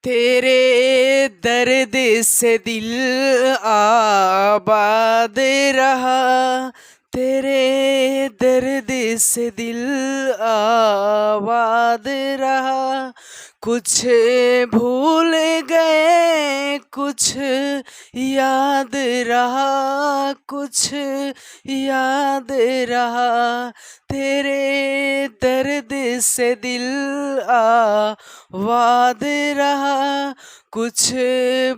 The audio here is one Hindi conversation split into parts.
तेरे दर्द से दिल आबाद रहा, तेरे दर्द से दिल आबाद रहा। कुछ भूल गए कुछ याद रहा, कुछ याद रहा। तेरे दर्द से दिल आबाद रहा, कुछ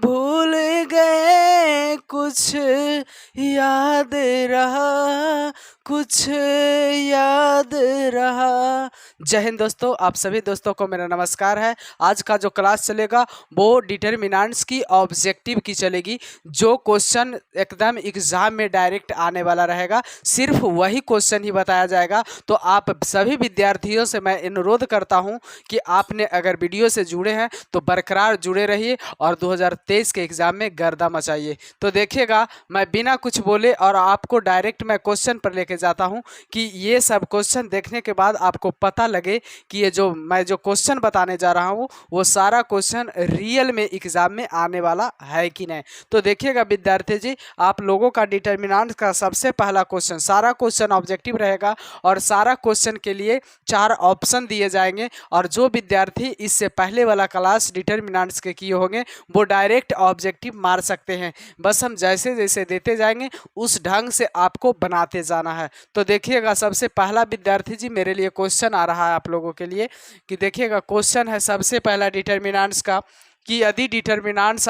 भूल गए कुछ याद रहा, कुछ याद रहा। जय हिंद दोस्तों, आप सभी दोस्तों को मेरा नमस्कार है। आज का जो क्लास चलेगा वो डिटर्मिनेंट्स की ऑब्जेक्टिव की चलेगी। जो क्वेश्चन एकदम एग्जाम में डायरेक्ट आने वाला रहेगा, सिर्फ वही क्वेश्चन ही बताया जाएगा। तो आप सभी विद्यार्थियों से मैं अनुरोध करता हूं कि आपने अगर वीडियो से जुड़े हैं तो बरकरार जुड़े रहिए और 2023 के एग्जाम में गर्दा मचाइए। तो देखिएगा, मैं बिना कुछ बोले और आपको डायरेक्ट मैं क्वेश्चन पर लेके जाता हूं कि ये सब क्वेश्चन देखने के बाद आपको पता लगे कि ये जो मैं जो क्वेश्चन बताने जा रहा हूँ वो सारा क्वेश्चन रियल में एग्जाम में आने वाला है कि नहीं। तो देखिएगा विद्यार्थी जी, आप लोगों का डिटर्मिनेंट का सबसे पहला क्वेश्चन, सारा क्वेश्चन ऑब्जेक्टिव रहेगा और सारा क्वेश्चन के लिए 4 ऑप्शन दिए जाएंगे। और जो विद्यार्थी इससे पहले वाला क्लास डिटर्मिनेंट्स के किए होंगे वो डायरेक्ट ऑब्जेक्टिव मार सकते हैं। बस हम जैसे जैसे देते जाएंगे उस ढंग से आपको बनाते जाना है। तो देखिएगा, सबसे पहला विद्यार्थी जी मेरे लिए क्वेश्चन आ रहा है आप लोगों के लिए कि देखिएगा, क्वेश्चन है सबसे पहला डिटर्मिनेंट्स का कि यदि डिटर्मिनेंट्स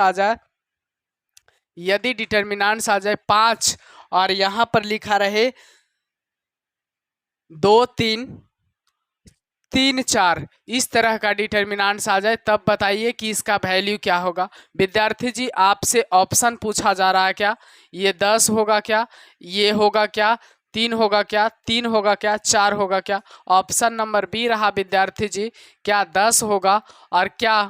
आ जाए 5 और यहां पर लिखा रहे 2 3 3 4, इस तरह का डिटर्मिनेंट्स आ जाए, तब बताइए कि इसका वैल्यू क्या होगा। विद्यार्थी जी, आपसे ऑप्शन पूछा जा रहा है क्या? ये 10 होगा क्या, ये होगा क्या, 3 होगा क्या, 3 होगा क्या, 4 होगा क्या? ऑप्शन नंबर बी रहा विद्यार्थी जी, क्या 10 होगा और क्या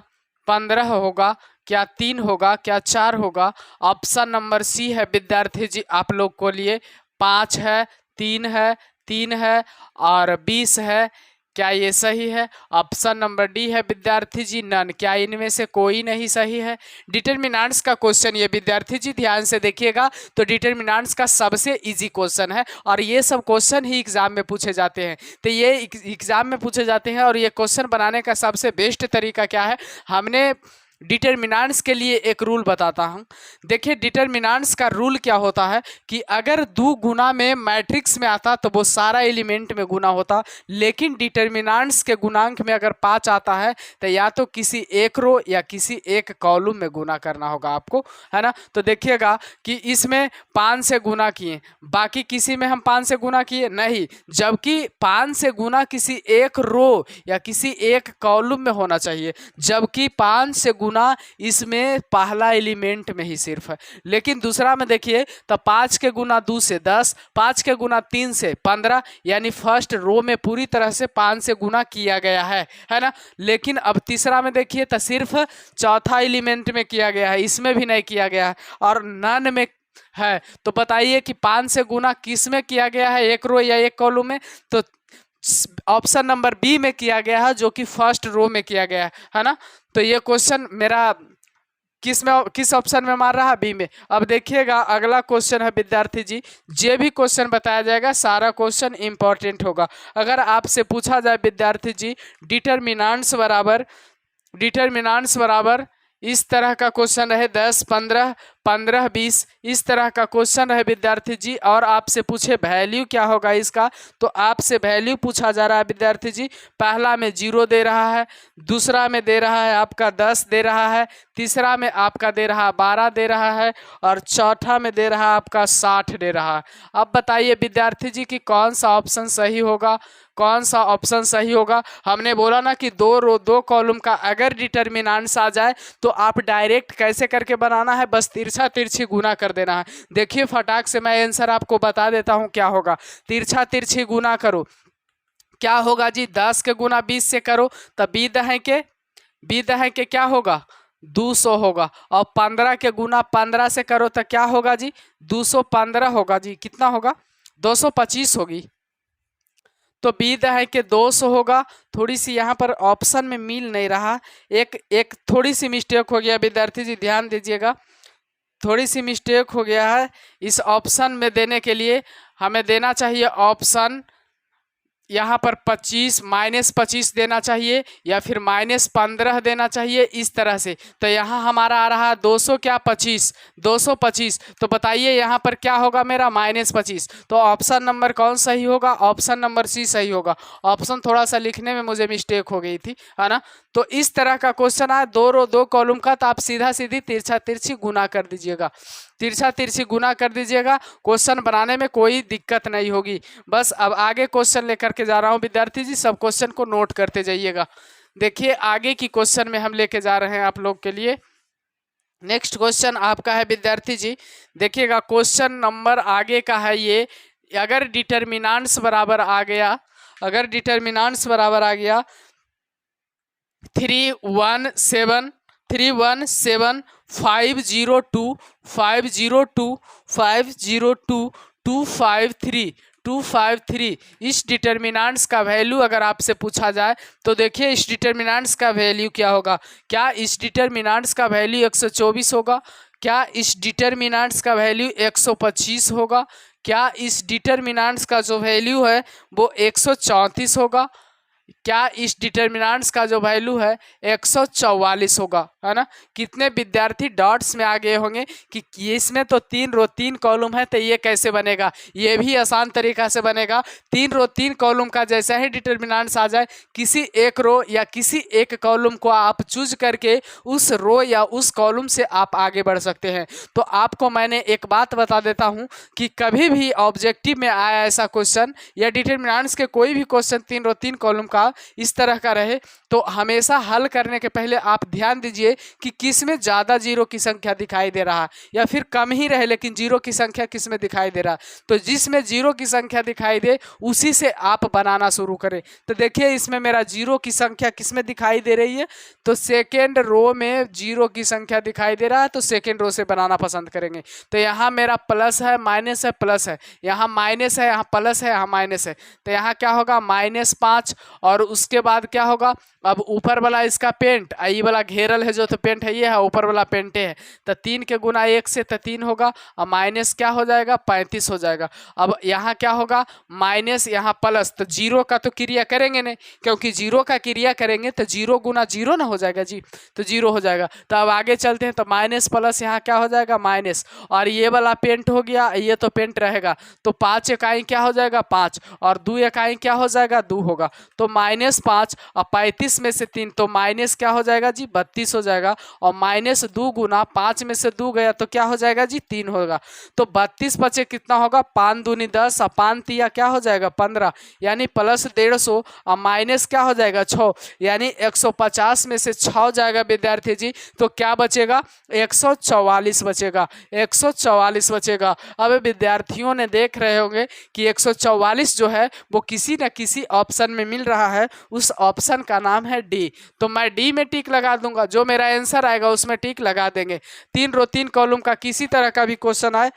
15 होगा, क्या 3 होगा, क्या 4 होगा? ऑप्शन नंबर सी है विद्यार्थी जी आप लोग को लिए 5 है, 3 है और 20 है। क्या ये सही है? ऑप्शन नंबर डी है विद्यार्थी जी नन। क्या इनमें से कोई नहीं सही है? डिटर्मिनेंट्स का क्वेश्चन ये विद्यार्थी जी ध्यान से देखिएगा, तो डिटर्मिनेंट्स का सबसे इजी क्वेश्चन है और ये सब क्वेश्चन ही एग्जाम में पूछे जाते हैं। तो ये एग्जाम में पूछे जाते हैं और ये क्वेश्चन बनाने का सबसे बेस्ट तरीका क्या है, हमने डिटर्मिनेंट्स के लिए एक रूल बताता हूं। देखिए, डिटर्मिनेंट्स का रूल क्या होता है कि अगर 2 गुना में मैट्रिक्स में आता तो वो सारा एलिमेंट में गुना होता, लेकिन डिटर्मिनेंट्स के गुणांक में अगर 5 आता है तो या तो किसी एक रो या किसी एक कॉलम में गुना करना होगा आपको, है ना। तो देखिएगा कि इसमें 5 से गुना किए, बाकी किसी में हम 5 से गुना किए नहीं, जबकि 5 से गुना किसी एक रो या किसी एक कॉलम में होना चाहिए, जबकि 5 से गुना इसमें पहला एलिमेंट में ही सिर्फ है। लेकिन दूसरा में देखिए तो 5 के गुना 2 से 10, 5 के गुना 3 से 15, यानी फर्स्ट रो में पूरी तरह से 5 से गुना किया गया है ना। लेकिन अब तीसरा में देखिए तो सिर्फ चौथा एलिमेंट में किया गया है, इसमें भी नहीं किया गया है और नन में है। तो बताइए कि 5 से गुना किस में किया गया है, एक रो या एक कॉलम में? तो ऑप्शन नंबर बी में किया गया है, जो कि फर्स्ट रो में किया गया है ना। तो ये क्वेश्चन मेरा किस ऑप्शन में मार रहा है? बी में। अब देखिएगा, अगला क्वेश्चन है विद्यार्थी जी, जे भी क्वेश्चन बताया जाएगा सारा क्वेश्चन इंपॉर्टेंट होगा। अगर आपसे पूछा जाए विद्यार्थी जी डिटर्मिनेंट्स बराबर इस तरह का क्वेश्चन रहे 10 15 15 20, इस तरह का क्वेश्चन है विद्यार्थी जी, और आपसे पूछे वैल्यू क्या होगा इसका, तो आपसे वैल्यू पूछा जा रहा है विद्यार्थी जी। पहला में 0 दे रहा है, दूसरा में दे रहा है आपका 10 दे रहा है, तीसरा में आपका दे रहा 12 दे रहा है और चौथा में दे रहा आपका 60 दे रहा है। अब बताइए विद्यार्थी जी कि कौन सा ऑप्शन सही होगा, कौन सा ऑप्शन सही होगा? हमने बोला ना कि 2 रो 2 कॉलम का अगर डिटर्मिनेंट्स आ जाए तो आप डायरेक्ट कैसे करके बनाना है, बस तिरछा तिरछी गुना कर देना है। देखिए फटाक से मैं आंसर आपको बता देता हूं क्या होगा। तिरछा तिरछी गुना करो, क्या होगा जी? 10 के गुना 20 से करो तो बी दहें के क्या होगा? 200 होगा। और 15 के गुना 15 से करो तो क्या होगा जी? 215 होगा जी। कितना होगा? 225 होगी। तो विद है कि 200 होगा। थोड़ी सी यहाँ पर ऑप्शन में मिल नहीं रहा, एक थोड़ी सी मिस्टेक हो गया विद्यार्थी जी, ध्यान दीजिएगा, थोड़ी सी मिस्टेक हो गया है। इस ऑप्शन में देने के लिए हमें देना चाहिए ऑप्शन यहाँ पर 25 -25 देना चाहिए या फिर -15 देना चाहिए, इस तरह से। तो यहाँ हमारा आ रहा है 200 क्या 25, 225। तो बताइए यहाँ पर क्या होगा मेरा -25। तो ऑप्शन नंबर कौन सही होगा? ऑप्शन नंबर सी सही होगा। ऑप्शन थोड़ा सा लिखने में मुझे मिस्टेक हो गई थी, है ना। तो इस तरह का क्वेश्चन आया 2 रो 2 कॉलम का, तो आप सीधा सीधी तिरछा तिरछी गुना कर दीजिएगा, तिरछा तिरछी गुना कर दीजिएगा। क्वेश्चन बनाने में कोई दिक्कत नहीं होगी। बस अब आगे क्वेश्चन लेकर के जा रहा हूं विद्यार्थी जी, सब क्वेश्चन को नोट करते जाइएगा। देखिए आगे की क्वेश्चन में हम लेके जा रहे हैं आप लोग के लिए। नेक्स्ट क्वेश्चन आपका है विद्यार्थी जी, देखिएगा क्वेश्चन नंबर आगे का है ये। अगर डिटर्मिनेंट्स बराबर आ गया, अगर डिटर्मिनेंट्स बराबर आ गया 317 317 502 502 502 253 253, इस डिटर्मिनेंट्स का वैल्यू अगर आपसे पूछा जाए तो देखिए इस डिटर्मिनेंट्स का वैल्यू क्या होगा। क्या इस डिटर्मिनेंट्स का वैल्यू 124 होगा? क्या इस डिटर्मिनेंट्स का वैल्यू 125 होगा? क्या इस डिटर्मिनेंट्स का जो वैल्यू है वो 134 होगा? क्या इस डिटर्मिनेंट्स का जो वैल्यू है 144 होगा, है ना। कितने विद्यार्थी डॉट्स में आ गए होंगे कि इसमें तो 3 रो 3 कॉलम है, तो ये कैसे बनेगा? ये भी आसान तरीका से बनेगा। 3 रो 3 कॉलम का जैसा ही डिटर्मिनेंट्स आ जाए, किसी एक रो या किसी एक कॉलम को आप चूज करके उस रो या उस कॉलम से आप आगे बढ़ सकते हैं। तो आपको मैंने एक बात बता देता हूँ कि कभी भी ऑब्जेक्टिव में आया ऐसा क्वेश्चन या डिटर्मिनेंट्स के कोई भी क्वेश्चन 3 रो 3 कॉलम का इस तरह का रहे, तो हमेशा हल करने के पहले आप ध्यान दीजिए कि किस में ज़्यादा जीरो की संख्या दिखाई दे रहा है, या फिर कम ही रहे लेकिन जीरो की संख्या किस में दिखाई दे रहा है। तो जिसमें जीरो की संख्या दिखाई दे उसी से आप बनाना शुरू करें। तो देखिए इसमें मेरा जीरो की संख्या किस में दिखाई दे रही है, तो सेकेंड रो में जीरो की संख्या दिखाई दे रहा है, तो सेकेंड रो से बनाना पसंद करेंगे। तो यहाँ मेरा प्लस है, माइनस है, प्लस है, यहाँ माइनस है, यहाँ प्लस है, यहाँ माइनस है। तो यहाँ क्या होगा -5, और उसके बाद क्या होगा, अब ऊपर वाला इसका पेंट, ये वाला घेरल है जो तो पेंट है, ये है ऊपर वाला पेंटे है। तो 3 के गुना 1 से तो 3 होगा, और माइनस क्या हो जाएगा 35 हो जाएगा। अब यहाँ क्या होगा माइनस, यहाँ प्लस, तो जीरो का तो क्रिया करेंगे नहीं, क्योंकि जीरो का क्रिया करेंगे तो 0 गुना 0 ना हो जाएगा जी, तो 0 हो जाएगा। तो अब आगे चलते हैं, तो माइनस प्लस यहाँ क्या हो जाएगा माइनस, और ये वाला पेंट हो गया, ये तो पेंट रहेगा, तो 5 इकाई क्या हो जाएगा 5, और 2 इकाई क्या हो जाएगा 2 होगा। तो -5 और 35 में से 3, तो माइनस क्या हो जाएगा जी 32 हो जाएगा, और -2 गुना 5 में से 2 गया तो क्या हो जाएगा जी 3 होगा। तो 32 बचे कितना होगा 5 दूनी 10 और 5 तिया क्या हो जाएगा 15, यानी प्लस 150, और माइनस क्या हो जाएगा 6, यानी 150 में से 6 जाएगा विद्यार्थी जी। तो क्या बचेगा 144 बचेगा, 144 बचेगा। अब विद्यार्थियों ने देख रहे होंगे कि 144 जो है वो किसी न किसी ऑप्शन में मिल रहा है, उस ऑप्शन का नाम है डी। तो मैं डी में टिक लगा दूंगा, जो मेरा आंसर आएगा उसमें टिक लगा देंगे। 3 रो 3 कॉलम का किसी तरह का भी क्वेश्चन आए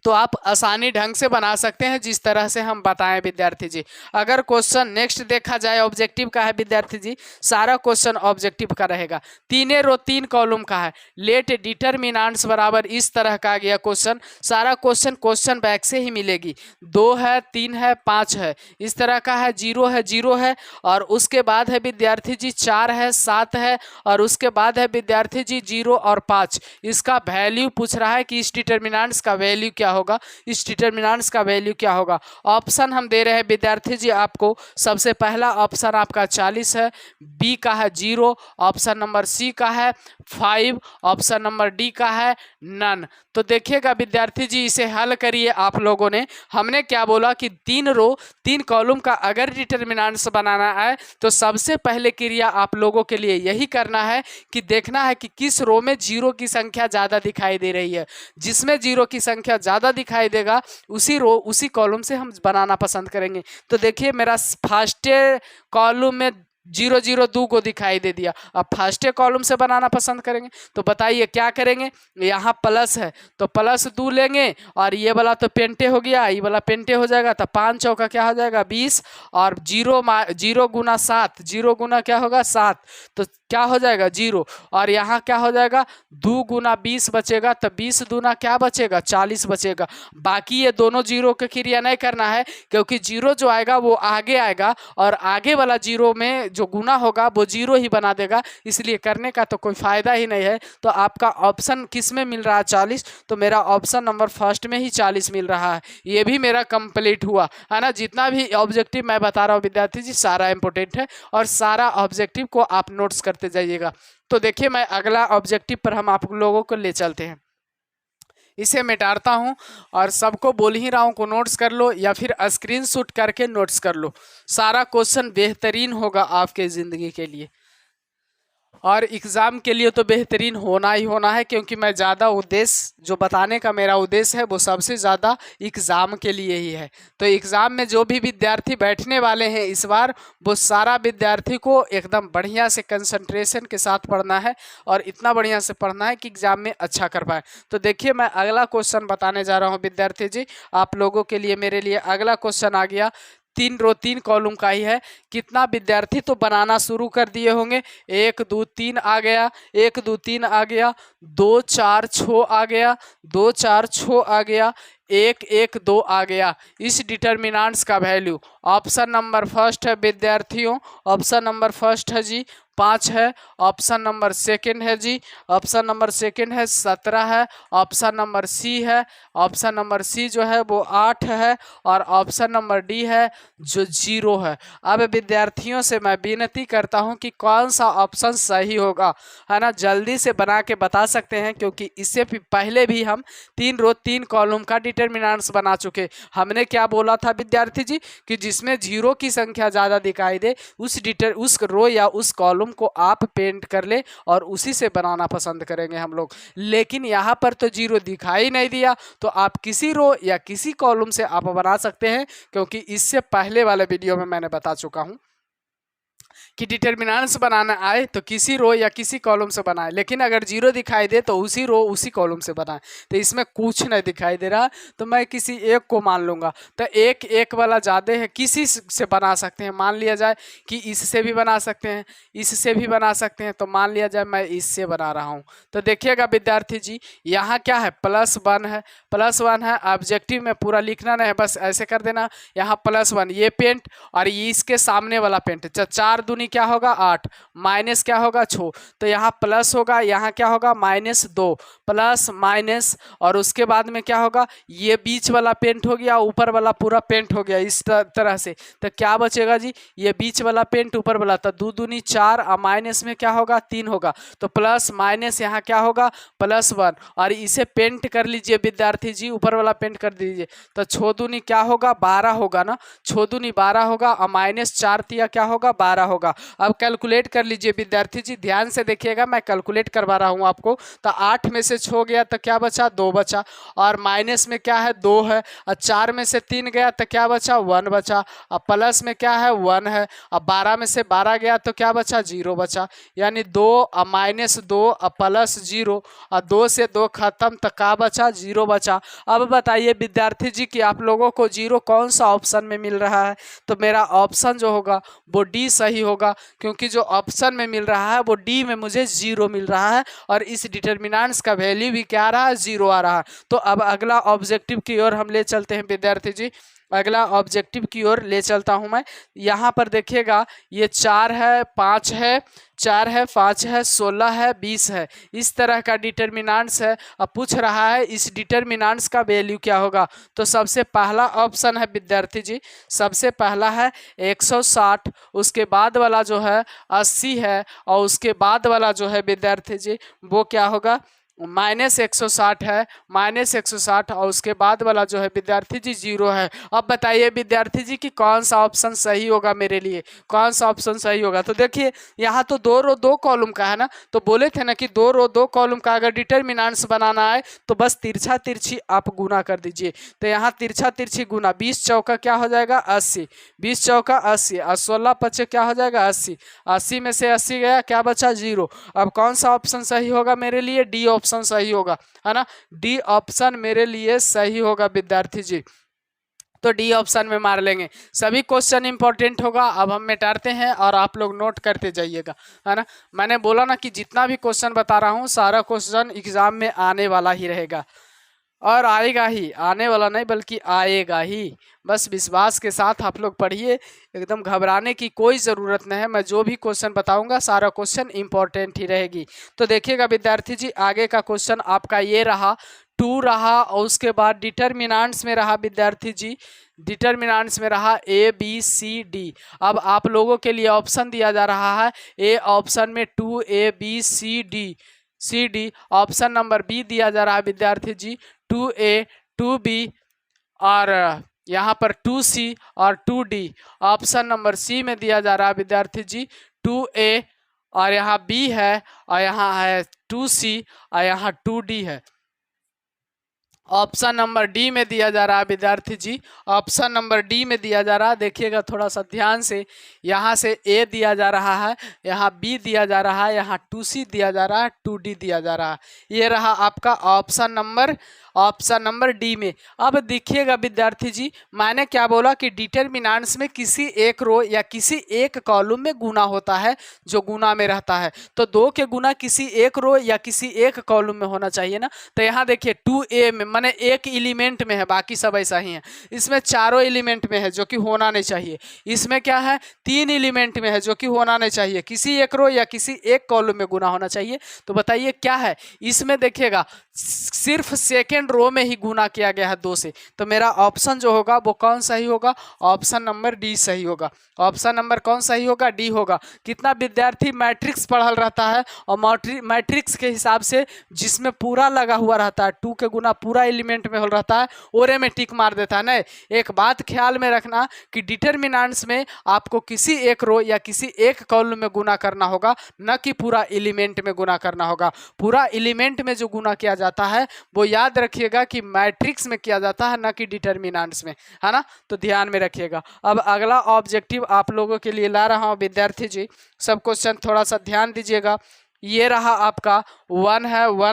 तो आप आसानी ढंग से बना सकते हैं, जिस तरह से हम बताएं विद्यार्थी जी। अगर क्वेश्चन नेक्स्ट देखा जाए ऑब्जेक्टिव का है विद्यार्थी जी, सारा क्वेश्चन ऑब्जेक्टिव का रहेगा, 3 रो 3 कॉलम का है, लेट डिटर्मिनेंट्स बराबर इस तरह का आ गया क्वेश्चन। सारा क्वेश्चन बैक से ही मिलेगी, 2 है 3 है 5 है, इस तरह का है, 0 है 0 है, और उसके बाद है विद्यार्थी जी 4 है 7 है, और उसके बाद है विद्यार्थी जी 0 और 5। इसका वैल्यू पूछ रहा है कि इस डिटर्मिनेंट्स का वैल्यू क्या होगा, इस डिटर्मिनेंट्स का वैल्यू क्या होगा। ऑप्शन हम दे रहे हैं विद्यार्थी जी आपको। सबसे पहला ऑप्शन आपका 40 है, बी का है 0, ऑप्शन नंबर सी का है 5, ऑप्शन नंबर डी का है नन। तो देखिएगा विद्यार्थी जी, इसे हल करिए आप लोगों ने। हमने क्या बोला कि 3 रो 3 कॉलम का अगर डिटर्मिनेंट्स बनाना है तो सबसे पहले क्रिया आप लोगों के लिए यही करना है कि देखना है कि किस रो में 0 की संख्या ज़्यादा दिखाई दे रही है। जिसमें 0 की संख्या ज़्यादा दिखाई देगा उसी रो उसी कॉलम से हम बनाना पसंद करेंगे। तो देखिए मेरा फर्स्ट कॉलम में जीरो जीरो दो को दिखाई दे दिया। अब फर्स्ट कॉलम से बनाना पसंद करेंगे तो बताइए क्या करेंगे, यहाँ प्लस है तो प्लस दो लेंगे और ये वाला तो पेंटे हो गया, ये वाला पेंटे हो जाएगा तो 5 चौका क्या हो जाएगा 20 और जीरो गुना 7, जीरो गुना क्या होगा 7 तो क्या हो जाएगा 0 और यहाँ क्या हो जाएगा 2 गुना 20 बचेगा तो 20 दूना क्या बचेगा 40 बचेगा। बाकी ये दोनों जीरो के क्रिया नहीं करना है क्योंकि जीरो जो आएगा वो आगे आएगा और आगे वाला जीरो में जो गुना होगा वो जीरो ही बना देगा, इसलिए करने का तो कोई फायदा ही नहीं है। तो आपका ऑप्शन किस में मिल रहा है 40, तो मेरा ऑप्शन नंबर फर्स्ट में ही 40 मिल रहा है। ये भी मेरा कंप्लीट हुआ है ना। जितना भी ऑब्जेक्टिव मैं बता रहा हूँ विद्यार्थी जी सारा इंपॉर्टेंट है और सारा ऑब्जेक्टिव को आप नोट्स करते जाइएगा। तो देखिए मैं अगला ऑब्जेक्टिव पर हम आप लोगों को ले चलते हैं। इसे मिटाता हूं और सबको बोल ही रहा हूं को नोट्स कर लो या फिर स्क्रीनशॉट करके नोट्स कर लो। सारा क्वेश्चन बेहतरीन होगा आपके ज़िंदगी के लिए और एग्ज़ाम के लिए तो बेहतरीन होना ही होना है, क्योंकि मैं ज़्यादा उद्देश्य जो बताने का मेरा उद्देश्य है वो सबसे ज़्यादा एग्ज़ाम के लिए ही है। तो एग्ज़ाम में जो भी विद्यार्थी बैठने वाले हैं इस बार, वो सारा विद्यार्थी को एकदम बढ़िया से कंसंट्रेशन के साथ पढ़ना है और इतना बढ़िया से पढ़ना है कि एग्ज़ाम में अच्छा कर पाए। तो देखिए मैं अगला क्वेश्चन बताने जा रहा हूँ विद्यार्थी जी आप लोगों के लिए। मेरे लिए अगला क्वेश्चन आ गया, 3 रो 3 कॉलम का ही है। कितना विद्यार्थी तो बनाना शुरू कर दिए होंगे, 1 2 3 आ गया, 1 2 3 आ गया, 2 4 6 आ गया, 2 4 6 आ गया, 1 1 2 आ गया। इस डिटर्मिनेंट्स का वैल्यू ऑप्शन नंबर फर्स्ट है विद्यार्थियों, ऑप्शन नंबर फर्स्ट है जी 5 है, ऑप्शन नंबर सेकंड है जी, ऑप्शन नंबर सेकंड है 17 है, ऑप्शन नंबर सी है, ऑप्शन नंबर सी जो है वो 8 है और ऑप्शन नंबर डी है जो 0 है। अब विद्यार्थियों से मैं विनती करता हूं कि कौन सा ऑप्शन सही होगा, है ना, जल्दी से बना के बता सकते हैं क्योंकि इससे पहले भी हम 3 रो 3 कॉलम का डिटर्मिनेंट्स बना चुके। हमने क्या बोला था विद्यार्थी जी कि जिसमें 0 की संख्या ज़्यादा दिखाई दे उस रो या उस कॉलम को आप पेंट कर ले और उसी से बनाना पसंद करेंगे हम लोग। लेकिन यहाँ पर तो 0 दिखाई नहीं दिया तो आप किसी रो या किसी कॉलम से आप बना सकते हैं, क्योंकि इससे पहले वाले वीडियो में मैंने बता चुका हूँ कि डिटर्मिनेंट्स बनाना आए तो किसी रो या किसी कॉलम से बनाए, लेकिन अगर 0 दिखाई दे तो उसी रो उसी कॉलम से बनाए। तो इसमें कुछ नहीं दिखाई दे रहा तो मैं किसी एक को मान लूँगा। तो एक एक वाला ज़्यादा है, किसी से बना सकते हैं। मान लिया जाए कि इससे भी बना सकते हैं, इससे भी बना सकते हैं, तो मान लिया जाए मैं इससे बना रहा हूँ। तो देखिएगा विद्यार्थी जी यहाँ क्या है +1 है, +1 है। ऑब्जेक्टिव में पूरा लिखना नहीं है, बस ऐसे कर देना यहाँ +1 ये पेंट और ये इसके सामने वाला पेंट। 4 दूनी क्या होगा 8, माइनस क्या होगा 6, तो यहाँ प्लस होगा, यहाँ क्या होगा -2, प्लस माइनस और उसके बाद में क्या होगा ये बीच वाला पेंट हो गया, ऊपर वाला पूरा पेंट हो गया इस तरह से। तो क्या बचेगा जी ये बीच वाला पेंट ऊपर वाला, तो 2 दूनी 4 और माइनस में क्या होगा 3 होगा, तो प्लस माइनस यहाँ क्या होगा +1 और इसे पेंट कर लीजिए विद्यार्थी जी, ऊपर वाला पेंट कर दीजिए। तो 6 दूनी क्या होगा 12 होगा ना, 6 दूनी 12 होगा और -4 तिया क्या होगा 12 होगा। अब कैलकुलेट कर लीजिए विद्यार्थी जी, ध्यान से देखिएगा मैं कैलकुलेट करवा रहा हूं आपको। तो 8 में से 6 गया तो क्या बचा 2 बचा और माइनस में क्या है 2 है और 4 में से 3 गया तो क्या बचा 1 बचा और प्लस में क्या है 1 है और 12 में से 12 गया तो क्या बचा 0 बचा, यानी 2 और -2 और +0 और 2 से 2 खत्म तो क्या बचा 0 बचा। अब बताइए विद्यार्थी जी कि आप लोगों को 0 कौन सा ऑप्शन में मिल रहा है, तो मेरा ऑप्शन जो होगा वो डी सही होगा, क्योंकि जो ऑप्शन में मिल रहा है वो डी में मुझे 0 मिल रहा है और इस डिटर्मिनेंट्स का वैल्यू भी क्या आ रहा है 0 आ रहा है। तो अब अगला ऑब्जेक्टिव की ओर हम ले चलते हैं विद्यार्थी जी, अगला ऑब्जेक्टिव की ओर ले चलता हूं मैं। यहाँ पर देखिएगा ये 4 है 5 है 4 है 5 है 16 है 20 है, इस तरह का डिटर्मिनेंट्स है। अब पूछ रहा है इस डिटर्मिनेंट्स का वैल्यू क्या होगा, तो सबसे पहला ऑप्शन है विद्यार्थी जी, सबसे पहला है 160, उसके बाद वाला जो है 80 है और उसके बाद वाला जो है विद्यार्थी जी वो क्या होगा -160 है, -160 और उसके बाद वाला जो है विद्यार्थी जी 0 है। अब बताइए विद्यार्थी जी कि कौन सा ऑप्शन सही होगा मेरे लिए, कौन सा ऑप्शन सही होगा। तो देखिए यहाँ तो 2 रो 2 कॉलम का है ना, तो बोले थे ना कि 2 रो 2 कॉलम का अगर डिटर्मिनेंट्स बनाना है तो बस तिरछा तिरछी आप गुना कर दीजिए। तो यहाँ तिरछा तिरछी गुना 20 चौका क्या हो जाएगा 80, 20 चौका 80 और 16 पचे क्या हो जाएगा 80, 80 में से 80 गया, क्या बचा 0। अब कौन सा ऑप्शन सही होगा मेरे लिए, डी ऑप्शन सही होगा, है ना, डी ऑप्शन मेरे लिए सही होगा विद्यार्थी जी। तो डी ऑप्शन में मार लेंगे। सभी क्वेश्चन इंपॉर्टेंट होगा। अब हम मिटाते हैं और आप लोग नोट करते जाइएगा, है ना। मैंने बोला ना कि जितना भी क्वेश्चन बता रहा हूँ सारा क्वेश्चन एग्जाम में आने वाला ही रहेगा और आएगा ही, आने वाला नहीं बल्कि आएगा ही। बस विश्वास के साथ आप लोग पढ़िए, एकदम घबराने की कोई ज़रूरत नहीं है। मैं जो भी क्वेश्चन बताऊंगा सारा क्वेश्चन इंपॉर्टेंट ही रहेगी। तो देखिएगा विद्यार्थी जी, आगे का क्वेश्चन आपका ये रहा 2 रहा और उसके बाद डिटर्मिनेंट्स में रहा विद्यार्थी जी, डिटर्मिनेंट्स में रहा ए बी सी डी। अब आप लोगों के लिए ऑप्शन दिया जा रहा है, ए ऑप्शन में 2A B C D, option number B दिया जा रहा है विद्यार्थी जी 2A 2B और यहाँ पर 2C और 2D। ऑप्शन नंबर सी में दिया जा रहा है विद्यार्थी जी 2A और यहाँ B है और यहाँ है 2C और यहाँ 2D है। ऑप्शन नंबर डी में दिया जा रहा है विद्यार्थी जी, ऑप्शन नंबर डी में दिया जा रहा है। देखिएगा थोड़ा सा ध्यान से, यहाँ से ए दिया जा रहा है, यहाँ बी दिया जा रहा है, यहाँ 2C दिया जा रहा है, 2D दिया जा रहा है। ये रहा आपका ऑप्शन नंबर डी में। अब देखिएगा विद्यार्थी जी, मैंने क्या बोला कि डिटर्मिनेंट्स में किसी एक रो या किसी एक कॉलम में गुना होता है जो गुना में रहता है। तो 2 के गुना किसी एक रो या किसी एक कॉलम में होना चाहिए ना। तो यहाँ देखिए 2A में माने एक एलिमेंट में है, बाकी सब ऐसा ही है। इसमें चारों एलिमेंट में है जो कि होना नहीं चाहिए। इसमें क्या है 3 एलिमेंट में है जो कि होना नहीं चाहिए। किसी एक रो या किसी एक कॉलम में गुना होना चाहिए। तो बताइए क्या है इसमें, देखिएगा सिर्फ सेकेंड रो में ही गुना किया गया है 2 से। तो मेरा ऑप्शन जो होगा वो कौन सही होगा, ऑप्शन नंबर डी सही होगा। ऑप्शन नंबर कौन सही होगा, डी होगा। कितना विद्यार्थी मैट्रिक्स पढ़ल रहता है और मैट्रिक्स के हिसाब से जिसमें पूरा लगा हुआ रहता है, 2 के गुना पूरा एलिमेंट में हो रहता है, ओरे में टिक मार देता है। नहीं, एक बात ख्याल में रखना कि डिटर्मिनेंट्स में आपको किसी एक रो या किसी एक कॉलम में गुना करना होगा, न कि पूरा एलिमेंट में गुना करना होगा। पूरा एलिमेंट में जो गुना किया जाता है वो याद रखिएगा कि मैट्रिक्स में किया जाता है, न कि डिटर्मिनेंट्स में, है ना। तो ध्यान में रखिएगा। अब अगला ऑब्जेक्टिव आप लोगों के लिए ला रहा हूं विद्यार्थी जी, सब क्वेश्चन थोड़ा सा ध्यान दीजिएगा। ये रहा आपका 1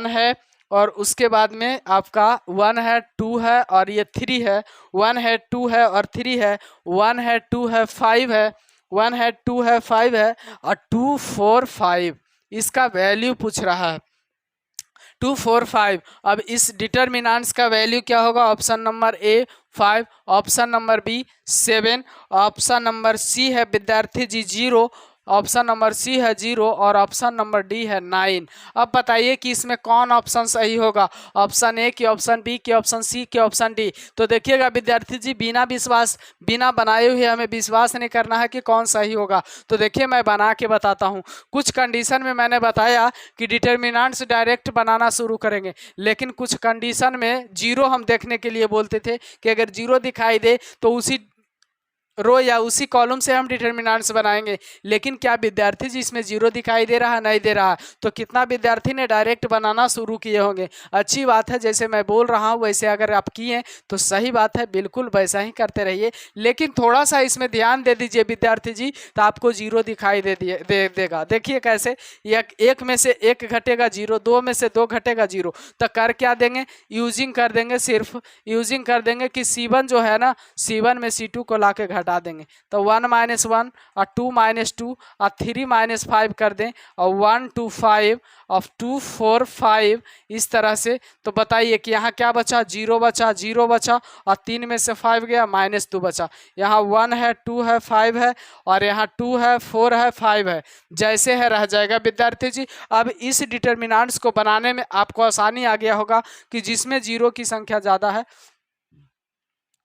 है और उसके बाद में आपका 1 है 2 है और ये 3 है, 1 है 2 है और 3 है, 1 है 2 है 5 है, 1 है 2 है 5 है और 2 4 5 इसका वैल्यू पूछ रहा है 2 4 5। अब इस डिटर्मिनेंट्स का वैल्यू क्या होगा, option number A 5, option number B 7, option number C है विद्यार्थी जी 0, ऑप्शन नंबर सी है 0 और ऑप्शन नंबर डी है 9। अब बताइए कि इसमें कौन ऑप्शन सही होगा, ऑप्शन ए की, ऑप्शन बी की, ऑप्शन सी की, ऑप्शन डी। तो देखिएगा विद्यार्थी जी, बिना बनाए हुए हमें विश्वास नहीं करना है कि कौन सही होगा। तो देखिए मैं बना के बताता हूँ। कुछ कंडीशन में मैंने बताया कि डिटर्मिनेंट्स डायरेक्ट बनाना शुरू करेंगे, लेकिन कुछ कंडीशन में 0 हम देखने के लिए बोलते थे कि अगर 0 दिखाई दे तो उसी रो या उसी कॉलम से हम डिटर्मिनेंट्स बनाएंगे। लेकिन क्या विद्यार्थी जी इसमें 0 दिखाई दे रहा है, नहीं दे रहा, तो कितना विद्यार्थी ने डायरेक्ट बनाना शुरू किए होंगे। अच्छी बात है, जैसे मैं बोल रहा हूँ वैसे अगर आप किए तो सही बात है, बिल्कुल वैसा ही करते रहिए। लेकिन थोड़ा सा इसमें ध्यान दे दीजिए विद्यार्थी जी, तो आपको 0 दिखाई देगा। देखिए कैसे, 1 में से 1 घटेगा 0, 2 में से 2 घटेगा 0, तो कर क्या देंगे, यूजिंग कर देंगे, सिर्फ यूजिंग कर देंगे कि C1 जो है ना, C1 में C2 को ला के घटा देंगे। तो 1 - 1 और 2 - 2 और 3 - 5 कर दें और 1 2 5 और 2 4 5 इस तरह से। तो बताइए कि यहाँ क्या बचा, 0 बचा, 0 बचा और 3 में से 5 गया, -2 बचा। यहाँ 1 है 2 है 5 है और यहाँ 2 है 4 है 5 है, जैसे है रह जाएगा विद्यार्थी जी। अब इस डिटर्मिनेंट्स को बनाने में आपको आसानी आ गया होगा कि जिसमें 0 की संख्या ज़्यादा है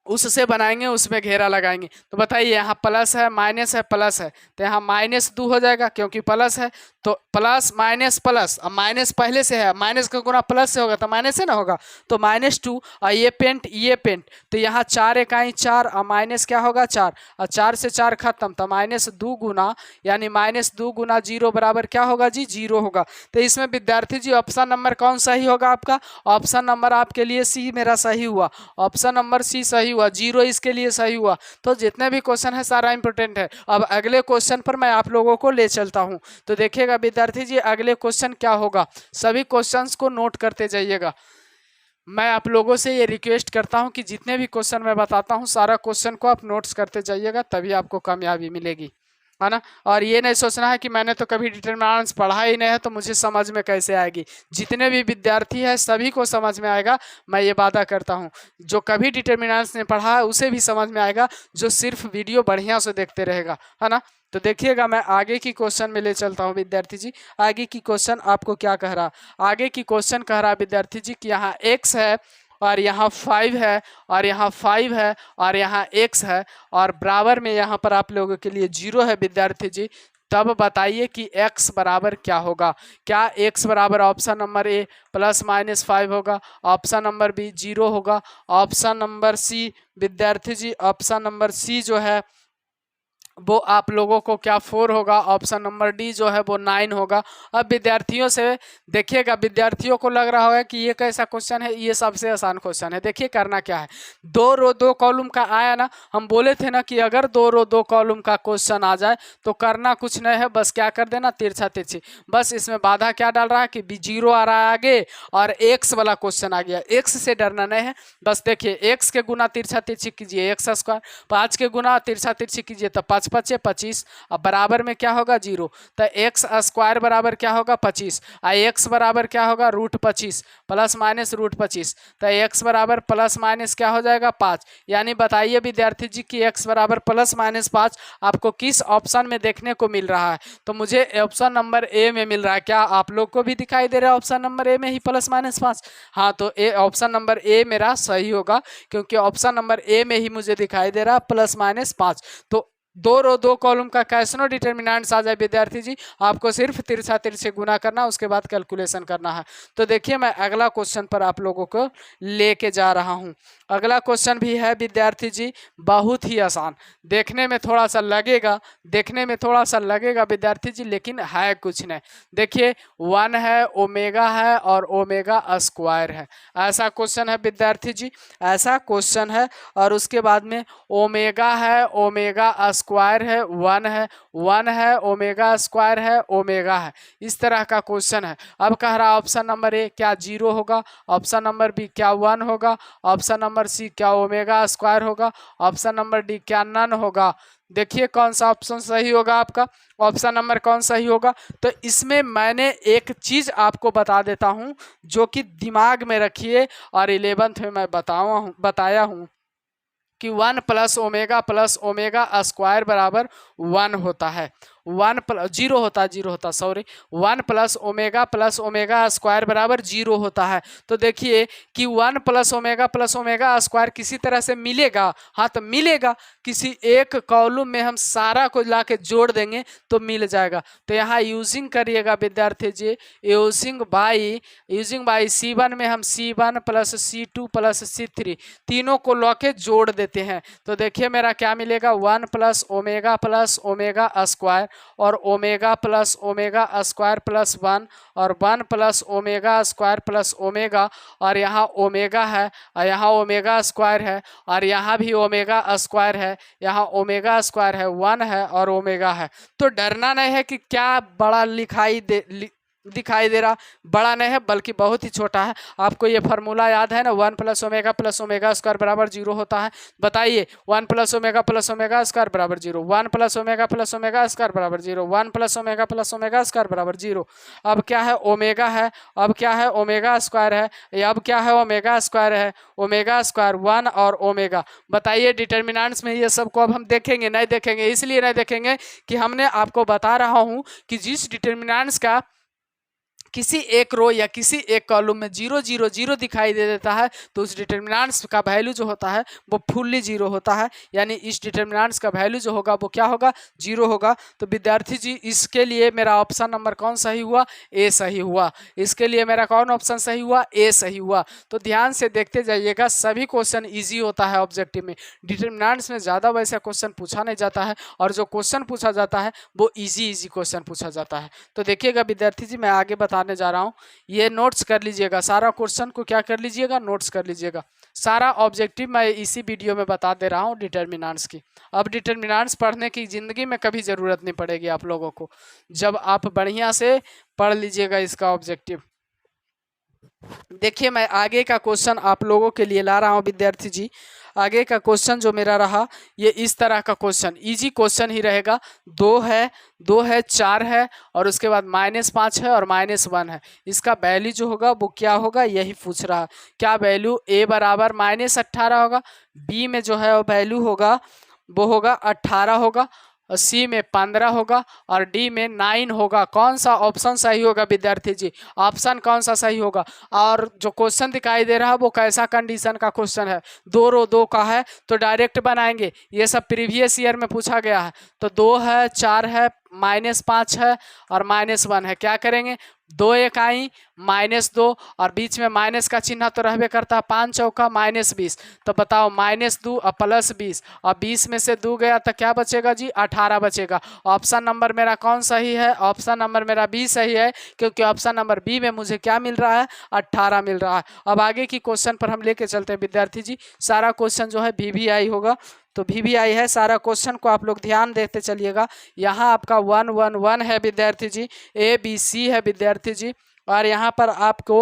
उससे बनाएंगे, उसमें घेरा लगाएंगे। तो बताइए यहाँ प्लस है माइनस है प्लस है, तो यहाँ -2 हो जाएगा क्योंकि प्लस है। तो प्लस माइनस प्लस, अब माइनस पहले से है, माइनस का गुना प्लस से होगा तो माइनस से ना होगा, तो -2। और ये पेंट, तो यहाँ 4 इकाई 4 और माइनस क्या होगा 4, और 4 से 4 खत्म, तो -2 गुना, यानी -2 गुना 0 बराबर क्या होगा जी 0 होगा। तो इसमें विद्यार्थी जी ऑप्शन नंबर कौन सही होगा आपका? ऑप्शन नंबर आपके लिए सी मेरा सही हुआ, ऑप्शन नंबर सी सही हुआ, 0 इसके लिए सही हुआ। तो जितने भी क्वेश्चन है सारा इंपॉर्टेंट है। अब अगले क्वेश्चन पर मैं आप लोगों को ले चलता हूं। तो देखिएगा विद्यार्थी जी अगले क्वेश्चन क्या होगा, सभी क्वेश्चंस को नोट करते जाइएगा। मैं आप लोगों से ये रिक्वेस्ट करता हूं कि जितने भी क्वेश्चन मैं बताता हूं सारा क्वेश्चन को आप नोट्स करते जाइएगा, तभी आपको कामयाबी मिलेगी, है ना। और ये नहीं सोचना है कि मैंने तो कभी डिटरमिनेंट्स पढ़ा ही नहीं है तो मुझे समझ में कैसे आएगी। जितने भी विद्यार्थी हैं सभी को समझ में आएगा, मैं ये वादा करता हूँ। जो कभी डिटरमिनेंट्स ने पढ़ा है उसे भी समझ में आएगा, जो सिर्फ वीडियो बढ़िया से देखते रहेगा, है ना। तो देखिएगा मैं आगे की क्वेश्चन में ले चलता हूँ विद्यार्थी जी। आगे की क्वेश्चन आपको क्या कह रहा, आगे की क्वेश्चन कह रहा विद्यार्थी जी कि यहाँ x है और यहाँ 5 है और यहाँ 5 है और यहाँ x है और बराबर में यहाँ पर आप लोगों के लिए 0 है विद्यार्थी जी। तब बताइए कि x बराबर क्या होगा। क्या x बराबर ऑप्शन नंबर ए +-5 होगा, ऑप्शन नंबर बी 0 होगा, ऑप्शन नंबर सी विद्यार्थी जी, ऑप्शन नंबर सी जो है वो आप लोगों को क्या 4 होगा, ऑप्शन नंबर डी जो है वो 9 होगा। अब विद्यार्थियों से देखिएगा, विद्यार्थियों को लग रहा होगा कि ये कैसा क्वेश्चन है, ये सबसे आसान क्वेश्चन है। देखिए करना क्या है, 2 रो 2 कॉलम का आया ना, हम बोले थे ना कि अगर 2 रो 2 कॉलम का क्वेश्चन आ जाए तो करना कुछ नहीं है, बस क्या कर देना तिरछा तिरछी। बस इसमें बाधा क्या डाल रहा है कि 0 आ रहा है आगे और x वाला क्वेश्चन आ गया। x से डरना नहीं है, बस देखिए x के गुना तिरछा तिरछी कीजिए x², 5 के गुना तिरछा तिरछी कीजिए तो 5 × 5 = 25, अब बराबर में क्या होगा 0, तो x² बराबर क्या होगा 25, x बराबर क्या होगा √25 ±√25, तो x बराबर ± क्या हो जाएगा 5। यानी बताइए विद्यार्थी जी कि x बराबर ±5 आपको किस ऑप्शन में देखने को मिल रहा है। तो मुझे ऑप्शन नंबर ए में मिल रहा है। क्या आप लोग को भी दिखाई दे रहा है ऑप्शन नंबर ए में ही ±5? हाँ, तो ए ऑप्शन नंबर ए मेरा सही होगा, क्योंकि ऑप्शन नंबर ए में ही मुझे दिखाई दे रहा है +-5। तो 2 रो 2 कॉलम का कैसनो डिटर्मिनेंट्स आ जाए विद्यार्थी जी, आपको सिर्फ तिरछा तिरछे गुना करना, उसके बाद कैलकुलेशन करना है। तो देखिए मैं अगला क्वेश्चन पर आप लोगों को लेके जा रहा हूं। अगला क्वेश्चन भी है विद्यार्थी जी बहुत ही आसान, देखने में थोड़ा सा लगेगा विद्यार्थी जी, लेकिन है कुछ नहीं। देखिए 1 है, ओमेगा है और ओमेगा स्क्वायर है, ऐसा क्वेश्चन है विद्यार्थी जी, ऐसा क्वेश्चन है। और उसके बाद में ओमेगा है, ओमेगा स्क्वायर है, 1 है, ओमेगा स्क्वायर है, ओमेगा है, इस तरह का क्वेश्चन है। अब कह रहा ऑप्शन नंबर ए क्या 0 होगा, ऑप्शन नंबर बी क्या 1 होगा, ऑप्शन नंबर सी क्या ओमेगा स्क्वायर होगा, ऑप्शन नंबर डी क्या नन होगा। देखिए कौन सा ऑप्शन सही होगा आपका, ऑप्शन नंबर कौन सही होगा। तो इसमें मैंने एक चीज आपको बता देता हूं जो कि दिमाग में रखिए, और 11th में मैं बताया हूं कि 1 + ओमेगा स्क्वायर बराबर 1 होता है, 0 होता सॉरी, 1 + ओमेगा स्क्वायर बराबर 0 होता है। तो देखिए कि 1 + ओमेगा स्क्वायर किसी तरह से मिलेगा, हाँ तो मिलेगा, किसी एक कॉलम में हम सारा को ला के जोड़ देंगे तो मिल जाएगा। तो यहाँ यूजिंग करिएगा विद्यार्थी जी, यूजिंग बाई C1 में हम C1 + C2 + C3 तीनों को ला के जोड़ देते हैं। तो देखिए मेरा क्या मिलेगा, 1 + ओमेगा स्क्वायर और ओमेगा + ओमेगा स्क्वायर +1 और 1 + ओमेगा स्क्वायर + ओमेगा, और यहाँ ओमेगा है और यहाँ ओमेगा स्क्वायर है और यहाँ भी ओमेगा स्क्वायर है, यहाँ ओमेगा स्क्वायर है, 1 है और ओमेगा है। तो डरना नहीं है कि क्या बड़ा दिखाई दे रहा, बड़ा नहीं है बल्कि बहुत ही छोटा है। आपको ये फार्मूला याद है ना, 1 + ओमेगा स्क्वायर बराबर 0 होता है। बताइए 1 + ओमेगा स्क्वायर बराबर 0, 1 + ओमेगा स्क्वायर बराबर 0, 1 + ओमेगा स्क्वायर बराबर 0। अब क्या है ओमेगा है, अब क्या है ओमेगा स्क्वायर है, अब क्या है ओमेगा स्क्वायर है, ओमेगा स्क्वायर 1 और ओमेगा। बताइए डिटर्मिनेंट्स में ये सब को अब हम देखेंगे नहीं देखेंगे, इसलिए नहीं देखेंगे कि हमने आपको बता रहा हूँ कि जिस डिटर्मिनेंट्स का किसी एक रो या किसी एक कॉलम में 0 0 0 दिखाई दे देता है तो उस डिटर्मिनेंट्स का वैल्यू जो होता है वो फुल्ली 0 होता है, यानी इस डिटर्मिनेंट्स का वैल्यू जो होगा वो क्या होगा, 0 होगा। तो विद्यार्थी जी इसके लिए मेरा ऑप्शन नंबर कौन सही हुआ, ए सही हुआ। इसके लिए मेरा कौन ऑप्शन सही हुआ, ए सही हुआ। तो ध्यान से देखते जाइएगा, सभी क्वेश्चन ईजी होता है ऑब्जेक्टिव में, डिटर्मिनेंट्स में ज़्यादा वैसा क्वेश्चन पूछा नहीं जाता है, और जो क्वेश्चन पूछा जाता है वो ईजी क्वेश्चन पूछा जाता है। तो देखिएगा विद्यार्थी जी मैं आगे बताने जा रहा हूँ, ये नोट्स कर लीजिएगा, सारा क्वेश्चन को क्या कर लीजिएगा, नोट्स कर लीजिएगा। सारा ऑब्जेक्टिव मैं इसी वीडियो में बता दे रहा हूँ डिटर्मिनेंट्स की। अब डिटर्मिनेंट्स पढ़ने की ज़िंदगी में कभी ज़रूरत नहीं पड़ेगी आप लोगों को, जब आप बढ़िया से पढ़ लीजिएगा इसका ऑब्जेक्टिव। देखिए मैं आगे का क्वेश्चन आप लोगों के लिए ला रहा हूँ विद्यार्थी जी। आगे का क्वेश्चन जो मेरा रहा ये इस तरह का क्वेश्चन, इजी क्वेश्चन ही रहेगा। 2 है, 4 है, और उसके बाद -5 है और -1 है। इसका वैल्यू जो होगा वो क्या होगा, यही पूछ रहा है। क्या वैल्यू ए बराबर -18 होगा, बी में जो है वो वैल्यू होगा वो होगा 18 होगा, सी में 15 होगा, और डी में 9 होगा। कौन सा ऑप्शन सही होगा विद्यार्थी जी, ऑप्शन कौन सा सही होगा। और जो क्वेश्चन दिखाई दे रहा है वो कैसा कंडीशन का क्वेश्चन है, 2 रो 2 का है तो डायरेक्ट बनाएंगे, ये सब प्रीवियस ईयर में पूछा गया है। तो 2 है, 4 है, -5 है और -1 है। क्या करेंगे, 2 इकाई -2 और बीच में माइनस का चिन्ह तो रहबे करता है, 5 चौका -20। तो बताओ -2 और +20, और 20 में से 2 गया तो क्या बचेगा जी, 18 बचेगा। ऑप्शन नंबर मेरा कौन सही है, ऑप्शन नंबर मेरा बी सही है, क्योंकि ऑप्शन नंबर बी में मुझे क्या मिल रहा है, 18 मिल रहा है। अब आगे की क्वेश्चन पर हम लेके चलते हैं विद्यार्थी जी। सारा क्वेश्चन जो है VVI होगा, तो VVI है, सारा क्वेश्चन को आप लोग ध्यान देते चलिएगा। यहाँ आपका 1 1 1 है विद्यार्थी जी, ABC है विद्यार्थी जी, और यहाँ पर आपको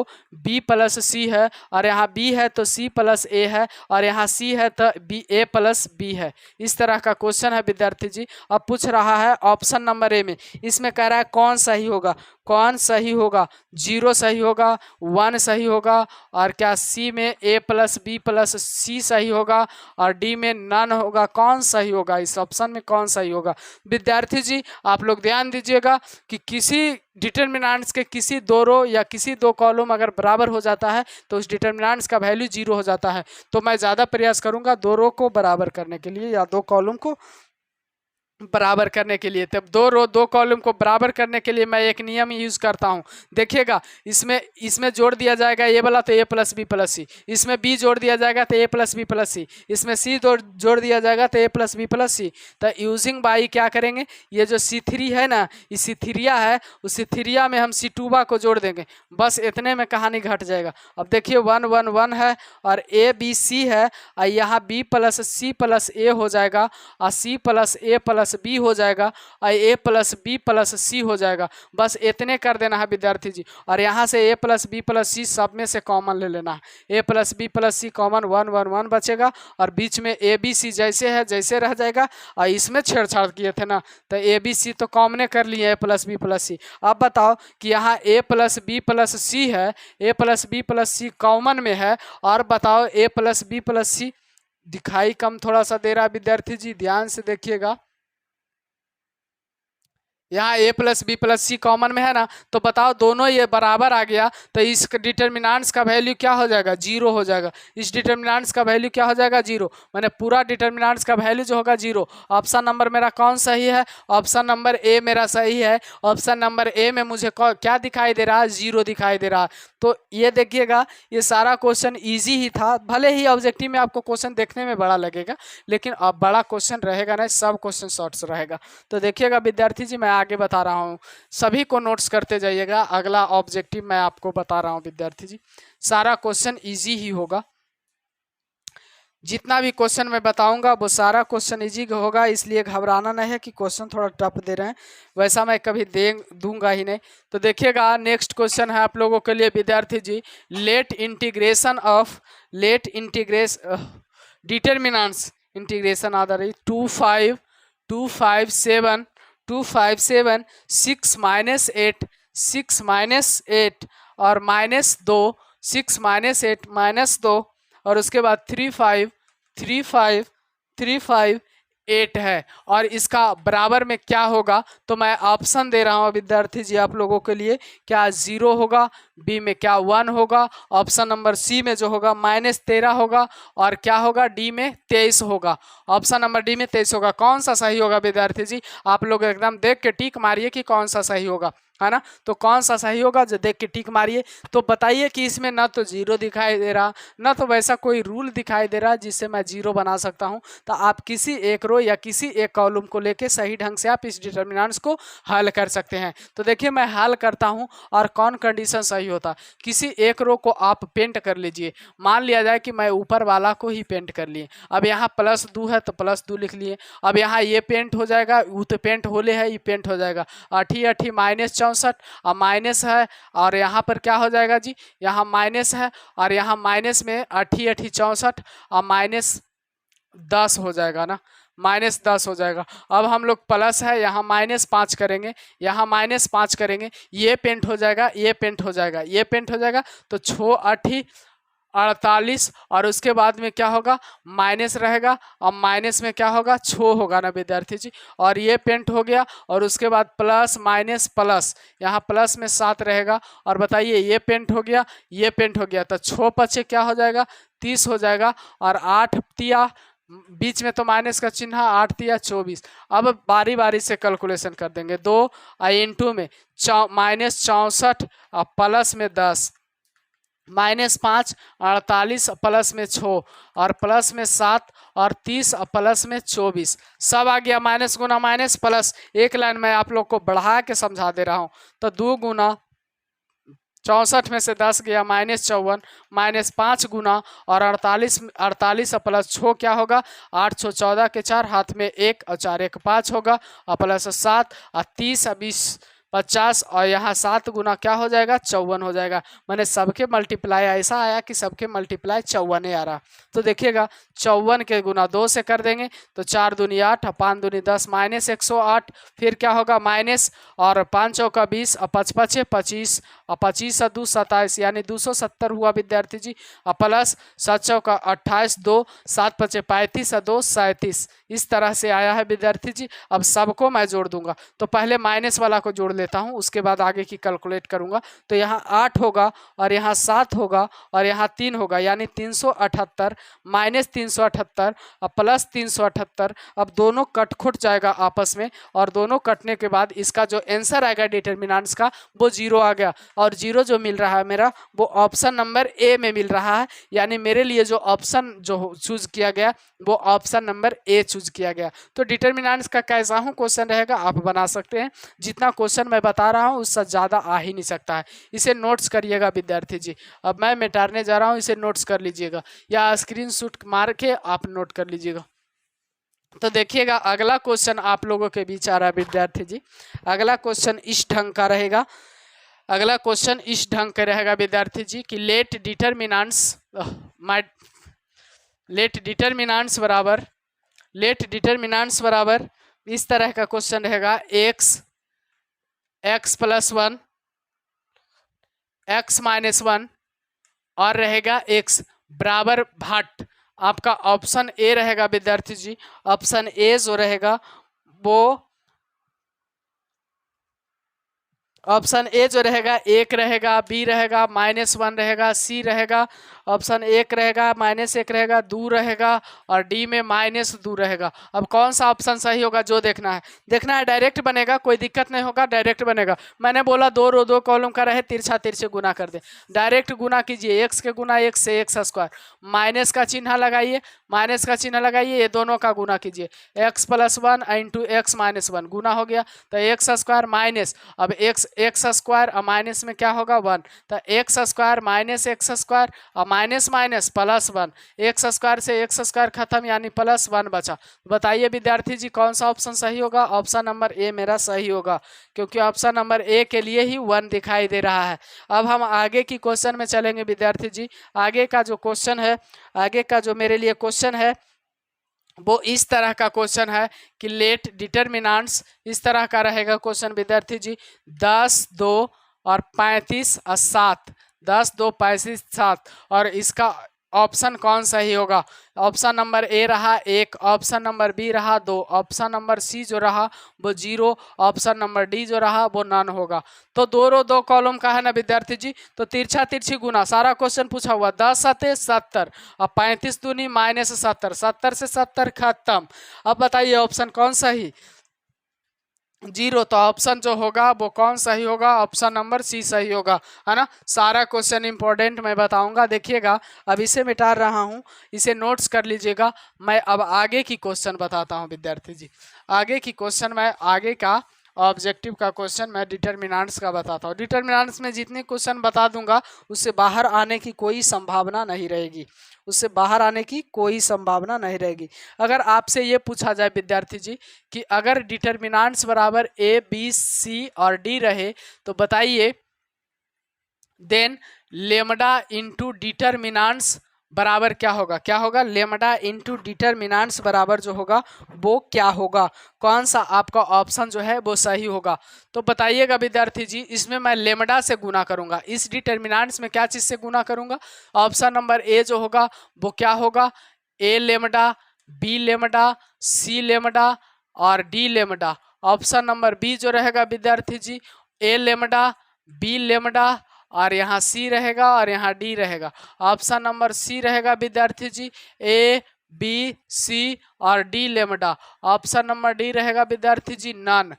B + C है, और यहाँ B है तो C + A है, और यहाँ C है तो A + B है। इस तरह का क्वेश्चन है विद्यार्थी जी। अब पूछ रहा है ऑप्शन नंबर ए में, इसमें कह रहा है कौन सही होगा, कौन सही होगा, 0 सही होगा, 1 सही होगा, और क्या C में A + B + C सही होगा, और D में नन होगा। कौन सही होगा, इस ऑप्शन में कौन सही होगा विद्यार्थी जी। आप लोग ध्यान दीजिएगा कि किसी डिटर्मिनेंट्स के किसी 2 रो या किसी 2 कॉलम अगर बराबर हो जाता है तो उस डिटर्मिनेंट्स का वैल्यू 0 हो जाता है। तो मैं ज़्यादा प्रयास करूंगा 2 रो को बराबर करने के लिए या 2 कॉलम को बराबर करने के लिए। तब 2 रो 2 कॉलम को बराबर करने के लिए मैं एक नियम यूज करता हूं। देखिएगा, इसमें जोड़ दिया जाएगा ए वाला तो A + B + C, इसमें B जोड़ दिया जाएगा तो A + B + C, इसमें C जोड़ दिया जाएगा तो A + B + C। तो यूजिंग बाई क्या करेंगे, ये जो C3 है ना, ये C3 है, उस C3 में हम C2 को जोड़ देंगे, बस इतने में कहानी घट जाएगा। अब देखिए 1 1 1 है और ABC है, और यहाँ B + C + A हो जाएगा, और C + A + B हो जाएगा, और A + B + C हो जाएगा। बस इतने कर देना है विद्यार्थी जी। और यहाँ से A + B + C सब में से कॉमन ले लेना है, A + B + C कॉमन 1 1 1 बचेगा, और बीच में ABC जैसे है जैसे रह जाएगा। और इसमें छेड़छाड़ किए थे ना, तो ABC तो कॉमने कर लिए, A + B + C। अब बताओ कि यहाँ A + B + C है, A + B + C कॉमन में है, और बताओ A + B + C दिखाई कम थोड़ा सा दे रहा है विद्यार्थी जी, ध्यान से देखिएगा। यहाँ A + B + C कॉमन में है ना, तो बताओ दोनों ये बराबर आ गया, तो इस डिटर्मिनेंट्स का वैल्यू क्या हो जाएगा, 0 हो जाएगा। इस डिटर्मिनेंट्स का वैल्यू क्या हो जाएगा, 0, मैंने पूरा डिटर्मिनेंट्स का वैल्यू जो होगा 0। ऑप्शन नंबर मेरा कौन सही है, ऑप्शन नंबर ए मेरा सही है। ऑप्शन नंबर ए में मुझे क्या दिखाई दे रहा है, 0 दिखाई दे रहा है। तो ये देखिएगा, ये सारा क्वेश्चन ईजी ही था, भले ही ऑब्जेक्टिव में आपको क्वेश्चन देखने में बड़ा लगेगा, लेकिन अब बड़ा क्वेश्चन रहेगा नहीं, सब क्वेश्चन शॉर्ट्स रहेगा। तो देखिएगा विद्यार्थी जी, मैं आगे बता रहा हूँ, सभी को नोट्स करते जाइएगा। अगला ऑब्जेक्टिव मैं आपको बता रहा हूँ विद्यार्थी जी, सारा क्वेश्चन इजी ही होगा। जितना भी क्वेश्चन मैं बताऊंगा वो सारा क्वेश्चन इजी होगा, इसलिए घबराना नहीं है कि क्वेश्चन थोड़ा टफ दे रहे हैं, वैसा मैं कभी दूंगा ही नहीं। तो देखिएगा, नेक्स्ट क्वेश्चन है आप लोगों के लिए विद्यार्थी जी, लेट इंटीग्रेशन डिटर्मिनेंट्स इंटीग्रेशन आ रही 2 5 2 5 7 2 5 7 6 -8 6 -8 और -2 6 -8 -2, और उसके बाद 3 5 3 5 3 5 8 है और इसका बराबर में क्या होगा, तो मैं ऑप्शन दे रहा हूँ विद्यार्थी जी आप लोगों के लिए। क्या 0 होगा, बी में क्या 1 होगा, ऑप्शन नंबर सी में जो होगा -13 होगा, और क्या होगा डी में 23 होगा। ऑप्शन नंबर डी में 23 होगा। कौन सा सही होगा विद्यार्थी जी, आप लोग एकदम देख के टिक मारिए कि कौन सा सही होगा, है ना। तो कौन सा सही होगा जो देख के टिक मारिए। तो बताइए कि इसमें ना तो 0 दिखाई दे रहा, ना तो वैसा कोई रूल दिखाई दे रहा जिससे मैं 0 बना सकता हूं। तो आप किसी एक रो या किसी एक कॉलम को लेके सही ढंग से आप इस डिटर्मिनेंट्स को हल कर सकते हैं। तो देखिए मैं हल करता हूं और कौन कंडीशन सही होता। किसी एक रो को आप पेंट कर लीजिए। मान लिया जाए कि मैं ऊपर वाला को ही पेंट कर लिए। अब यहाँ +2 है तो +2 लिख लिए। अब यहाँ ये पेंट हो जाएगा, वो तो पेंट होले है, ये पेंट हो जाएगा। 8 -64 और माइनस है, और यहाँ पर क्या हो जाएगा जी, यहाँ माइनस है और यहाँ माइनस में 8 64 और -10 हो जाएगा ना, -10 हो जाएगा। अब हम लोग प्लस है, यहाँ -5 करेंगे, यहाँ -5 करेंगे, ये पेंट हो जाएगा, ये पेंट हो जाएगा, ये पेंट हो जाएगा। तो 6 8 48 और उसके बाद में क्या होगा, माइनस रहेगा और माइनस में क्या होगा, 6 होगा ना विद्यार्थी जी। और ये पेंट हो गया और उसके बाद प्लस माइनस प्लस, यहाँ प्लस में 7 रहेगा। और बताइए ये पेंट हो गया, ये पेंट हो गया, तो 6 × 5 क्या हो जाएगा, 30 हो जाएगा। और 8 तिया बीच में तो माइनस का चिन्ह, 8 तिया 24। अब बारी बारी से कैलकुलेशन कर देंगे। 2 इंटू में -64 और प्लस में 10, -5 48 प्लस में 6 और प्लस में 7 और 30 और प्लस में 24, सब आ गया माइनस गुना माइनस प्लस। एक लाइन में आप लोग को बढ़ा के समझा दे रहा हूँ। तो 2 गुना 64 में से 10 गया -54, -5 गुना और 48 प्लस 6 क्या होगा, 8 6 14 के 4 हाथ में 1 और 4 1 5 होगा और प्लस 7 और 30 और 20 50 और यहाँ 7 गुना क्या हो जाएगा, 54 हो जाएगा। मैंने सबके मल्टीप्लाई ऐसा आया कि सबके मल्टीप्लाई 54 आ रहा। तो देखिएगा 54 के गुना 2 से कर देंगे तो 4 दूनी 8 और 5 दूनी 10 -108, फिर क्या होगा माइनस और 5 चौका 20 और 5 5 25 और 25 और 2 27 यानी 270 हुआ विद्यार्थी जी। और प्लस 7 चौका 28 2 7 5 35 और 2 37, इस तरह से आया है विद्यार्थी जी। अब सबको मैं जोड़ दूंगा, तो पहले माइनस वाला को जोड़ लेता हूं, उसके बाद आगे की कैलकुलेट करूंगा। तो यहाँ 8 होगा और यहाँ 7 होगा और यहाँ 3 होगा यानी 378 -378 और प्लस 378। अब दोनों कट जाएगा आपस में और दोनों कटने के बाद इसका जो आंसर आएगा डिटर्मिनेंट्स का वो 0 आ गया। और 0 जो मिल रहा है मेरा वो ऑप्शन नंबर ए में मिल रहा है, यानी मेरे लिए जो ऑप्शन जो चूज किया गया वो ऑप्शन नंबर ए चूज किया गया। तो डिटर्मिनेंट्स का कैसा हूँ क्वेश्चन रहेगा आप बना सकते हैं। जितना क्वेश्चन मैं बता रहा हूँ उससे ज़्यादा आ ही नहीं सकता है। इसे नोट्स करिएगा विद्यार्थी जी। अब मैं मिटाने जा रहा हूँ, इसे नोट्स कर लीजिएगा या स्क्रीनशॉट मार के आप नोट कर लीजिएगा। तो देखिएगा अगला क्वेश्चन आप लोगों के बीच आ रहा है विद्यार्थी जी। अगला क्वेश्चन इस ढंग का रहेगा, अगला क्वेश्चन इस ढंग का रहेगा विद्यार्थी जी कि लेट डिटर्मिनेंट्स बराबर इस तरह का क्वेश्चन रहेगा। x + 1 x - 1 और रहेगा x बराबर भाट। आपका ऑप्शन ए रहेगा विद्यार्थी जी। ऑप्शन ए जो रहेगा वो ऑप्शन ए जो रहेगा 1 रहेगा, बी रहेगा -1 रहेगा, सी रहेगा ऑप्शन 1 रहेगा, -1 रहेगा, 2 रहेगा और डी में -2 रहेगा। अब कौन सा ऑप्शन सही होगा जो देखना है डायरेक्ट बनेगा, कोई दिक्कत नहीं होगा, डायरेक्ट बनेगा। मैंने बोला 2 रो 2 कॉलम का रहे तिरछा तिरछे गुना कर दे, डायरेक्ट गुना कीजिए। x के गुना x से x², माइनस का चिन्ह लगाइए, ये दोनों का गुना कीजिए। x + 1 × x - 1 गुना हो गया तो x² माइनस, अब x² और माइनस में क्या होगा 1, तो x² - x² और माइनस माइनस +1, x² से x² खत्म यानी +1 बचा। बताइए विद्यार्थी जी कौन सा ऑप्शन सही होगा। ऑप्शन नंबर ए मेरा सही होगा, क्योंकि ऑप्शन नंबर ए के लिए ही 1 दिखाई दे रहा है। अब हम आगे की क्वेश्चन में चलेंगे विद्यार्थी जी। आगे का जो क्वेश्चन है, आगे का जो मेरे लिए क्वेश्चन है वो इस तरह का क्वेश्चन है कि लेट डिटर्मिनेंट्स, इस तरह का रहेगा क्वेश्चन विद्यार्थी जी। 10 2 और 35 और 7, 10 2 35 7 और इसका ऑप्शन कौन सही होगा। ऑप्शन नंबर ए रहा 1, ऑप्शन नंबर बी रहा 2, ऑप्शन नंबर सी जो रहा वो 0, ऑप्शन नंबर डी जो रहा वो नन होगा। तो दो कॉलम का है ना विद्यार्थी जी, तो तिरछा तिरछी गुना, सारा क्वेश्चन पूछा हुआ 10 सते 70 और 35 दूनी -70, 70 से 70 खत्म। अब बताइए ऑप्शन कौन सही, 0। तो ऑप्शन जो होगा वो कौन सही होगा, ऑप्शन नंबर सी सही होगा, है ना। सारा क्वेश्चन इंपॉर्टेंट मैं बताऊंगा, देखिएगा। अब इसे मिटा रहा हूं, इसे नोट्स कर लीजिएगा। मैं अब आगे की क्वेश्चन बताता हूं विद्यार्थी जी। आगे की क्वेश्चन मैं आगे का ऑब्जेक्टिव का क्वेश्चन मैं डिटर्मिनेंट्स का बताता हूँ। डिटर्मिनेंट्स में जितने क्वेश्चन बता दूंगा उससे बाहर आने की कोई संभावना नहीं रहेगी, उससे बाहर आने की कोई संभावना नहीं रहेगी। अगर आपसे ये पूछा जाए विद्यार्थी जी कि अगर डिटर्मिनेंट्स बराबर ए बी सी और डी रहे तो बताइए देन लेमडा इंटू डिटर्मिनेंट्स बराबर क्या होगा। क्या होगा, लेमडा इंटू डिटर्मिनेंट्स बराबर जो होगा वो क्या होगा, कौन सा आपका ऑप्शन जो है वो सही होगा। तो बताइएगा विद्यार्थी जी, इसमें मैं लेमडा से गुना करूंगा, इस डिटर्मिनेंट्स में क्या चीज से गुना करूंगा, ऑप्शन नंबर ए जो होगा वो क्या होगा, A lambda, B lambda, C lambda और D lambda. Option number B जो रहेगा विद्यार्थी जी, ए लेमडा, बी लेमडा और यहाँ सी रहेगा और यहाँ डी रहेगा। ऑप्शन नंबर सी रहेगा विद्यार्थी जी, ए बी सी और D lambda. Option number D रहेगा विद्यार्थी जी नन।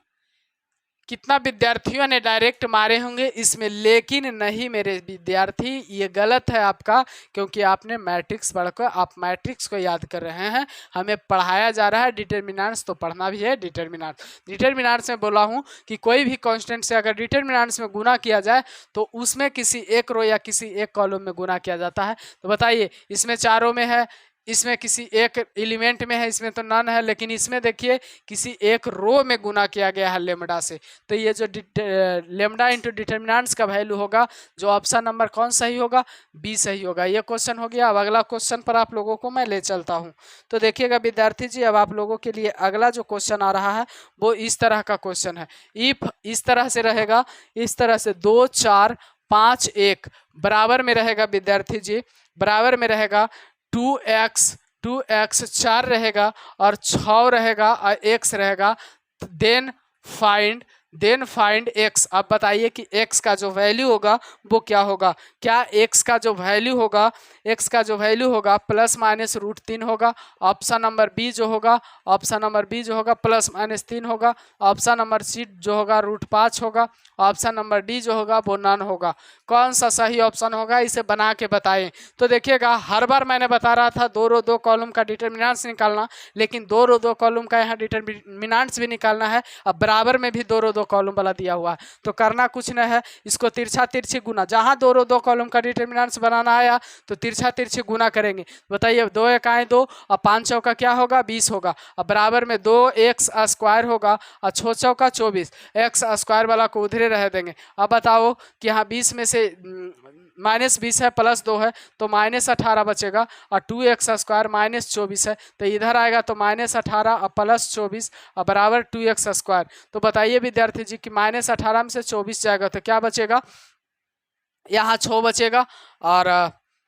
कितना विद्यार्थियों ने डायरेक्ट मारे होंगे इसमें, लेकिन नहीं मेरे विद्यार्थी, ये गलत है आपका, क्योंकि आपने मैट्रिक्स पढ़कर आप मैट्रिक्स को याद कर रहे हैं। हमें पढ़ाया जा रहा है डिटर्मिनेंट्स, तो पढ़ना भी है डिटर्मिनेंट्स। डिटर्मिनेंट्स में बोला हूँ कि कोई भी कांस्टेंट से अगर डिटर्मिनेंट्स में गुना किया जाए तो उसमें किसी एक रो या किसी एक कॉलम में गुना किया जाता है। तो बताइए इसमें चारों में है, इसमें किसी एक एलिमेंट में है, इसमें तो नन है, लेकिन इसमें देखिए किसी एक रो में गुना किया गया है लेमडा से। तो ये जो लेमडा इंटू डिटर्मिनेंट्स का वैल्यू होगा, जो ऑप्शन नंबर कौन सही होगा, बी सही होगा। ये क्वेश्चन हो गया। अब अगला क्वेश्चन पर आप लोगों को मैं ले चलता हूँ। तो देखिएगा विद्यार्थी जी, अब आप लोगों के लिए अगला जो क्वेश्चन आ रहा है वो इस तरह का क्वेश्चन है। इफ इस तरह से रहेगा, इस तरह से 2 4 5 1 बराबर में रहेगा विद्यार्थी जी, बराबर में रहेगा 2x 4 रहेगा और 6 रहेगा और x रहेगा। Then find x। अब बताइए कि x का जो वैल्यू होगा वो क्या होगा। क्या x का जो वैल्यू होगा, x का जो वैल्यू होगा ±√3 होगा। ऑप्शन नंबर बी जो होगा, ऑप्शन नंबर बी जो होगा ±3 होगा। ऑप्शन नंबर सी जो होगा √5 होगा। ऑप्शन नंबर डी जो होगा वो नन होगा। कौन सा सही ऑप्शन होगा, इसे बना के बताएं। तो देखिएगा, हर बार मैंने बता रहा था 2 रो 2 कॉलम का डिटर्मिनेंट्स निकालना, लेकिन 2 रो 2 कॉलम का यहाँ डिटर्मिनेंट्स भी निकालना है। अब बराबर में भी 2 रो 2 कॉलम वाला दिया हुआ है, तो करना कुछ नहीं है, इसको तिरछा तिरछी गुना, जहाँ 2 रो 2 कॉलम का डिटर्मिनेंट्स बनाना आया तो तिरछा तिरछी गुना करेंगे। बताइए 2 1 2 और 5 चौका क्या होगा, 20 होगा। अब बराबर में 2x² होगा और 6 चौका 24, x² वाला को उधरे रह देंगे। अब बताओ कि यहाँ 20 में से -20 है +2 है तो -18 बचेगा और 2x² -24 है तो इधर आएगा तो -18 और +24 और बराबर 2x²। तो बताइए विद्यार्थी जी कि -18 में से 24 जाएगा तो क्या बचेगा, यहाँ 6 बचेगा और